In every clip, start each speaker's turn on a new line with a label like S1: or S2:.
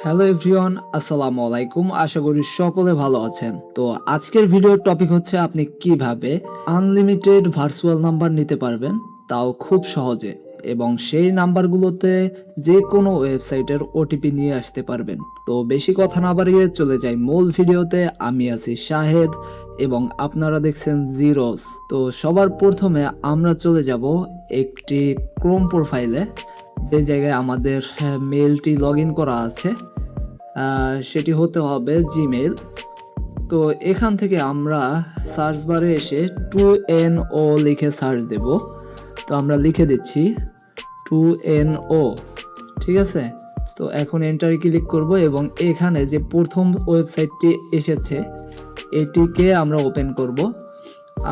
S1: Hello everyone, আসসালামু আলাইকুম। আশা করি সকলে ভালো আছেন। তো আজকের ভিডিওর টপিক হচ্ছে আপনি কিভাবে আনলিমিটেড ভার্চুয়াল নাম্বার নিতে পারবেন, তাও খুব সহজে, এবং সেই নাম্বারগুলোতে যে কোনো ওয়েবসাইটের ওটিপি নিয়ে আসতে পারবেন। তো বেশি কথা না বাড়িয়ে চলে যাই মূল ভিডিওতে। আমি আছি শাহেদ এবং আপনারা দেখছেন জিরোস। তো সবার প্রথমে আমরা চলে যাব একটি ক্রোম প্রোফাইলে, যে জায়গায় আমাদের মেলটি লগ ইন করা আছে, সেটি হতে হবে জিমেল। তো এখান থেকে আমরা সার্চ বারে এসে 2NO লিখে সার্চ দেব। তো আমরা লিখে দিচ্ছি 2NO, ঠিক আছে। তো এখন এন্টারে ক্লিক করব এবং এখানে যে প্রথম ওয়েবসাইটটি এসেছে এটিকে আমরা ওপেন করব।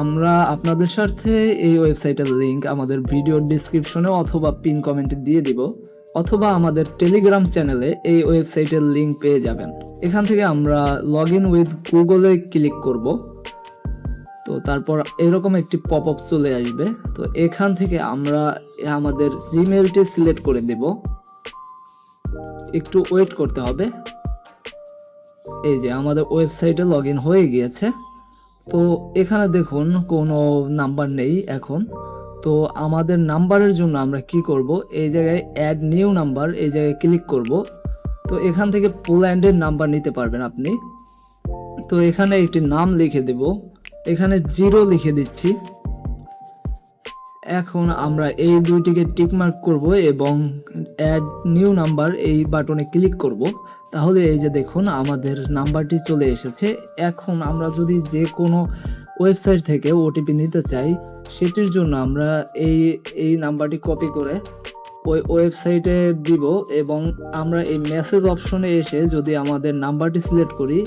S1: আমরা আপনাদের সাথে এই ওয়েবসাইটের লিংক আমাদের ভিডিওর ডিসক্রিপশনে অথবা পিন কমেন্টে দিয়ে দিব, অথবা আমাদের টেলিগ্রাম চ্যানেলে এই ওয়েবসাইটের লিংক পেয়ে যাবেন। এখান থেকে আমরা লগ ইন উইথ গুগলে ক্লিক করব। তো তারপর এরকম একটি পপ আপ চলে আসবে। তো এখান থেকে আমরা আমাদের জিমেলটি সিলেক্ট করে দেব। একটু ওয়েট করতে হবে। এই যে আমাদের ওয়েবসাইটে লগ ইন হয়ে গিয়েছে। তো এখানে দেখুন কোনো নাম্বার নেই এখন। তো আমাদের নাম্বারের জন্য আমরা কি করব, এই জায়গায় অ্যাড নিউ নাম্বার, এই জায়গায় ক্লিক করব। তো এখান থেকে পোল্যান্ডের নাম্বার নিতে পারবেন আপনি। তো এখানে একটি নাম লিখে দেব, এখানে 0 লিখে দিচ্ছি। এখন আমরা এই দুইটিকে টিকমার্ক করব এবং অ্যাড নিউ নাম্বার এই বাটনে ক্লিক করব। তাহলে এই যে দেখুন আমাদের নাম্বারটি চলে এসেছে। এখন আমরা যদি যে কোনো ওয়েবসাইট থেকে ওটিপি নিতে চাই, সেটির জন্য আমরা এই নাম্বারটি কপি করে ওই ওয়েবসাইটে দিব এবং আমরা এই মেসেজ অপশনে এসে যদি আমাদের নাম্বারটি সিলেক্ট করি,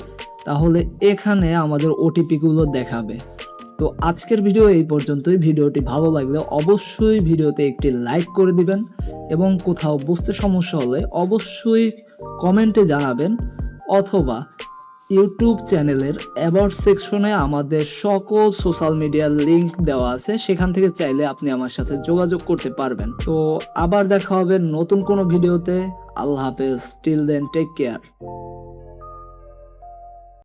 S1: তাহলে এখানে আমাদের ওটিপিগুলো দেখাবে। তো আজকের ভিডিও এই পর্যন্তই। ভিডিওটি ভালো লাগলে অবশ্যই ভিডিওতে একটি লাইক করে দিবেন এবং কোথাও বুঝতে সমস্যা হলে অবশ্যই কমেন্টে জানাবেন, অথবা ইউটিউব চ্যানেলের অ্যাবাউট সেকশনে আমাদের সকল সোশ্যাল মিডিয়ার লিংক দেওয়া আছে, সেখান থেকে চাইলে আপনি আমার সাথে যোগাযোগ করতে পারবেন। তো আবার দেখা হবে নতুন কোনো ভিডিওতে। আল্লাহ হাফেজ। Till then take care.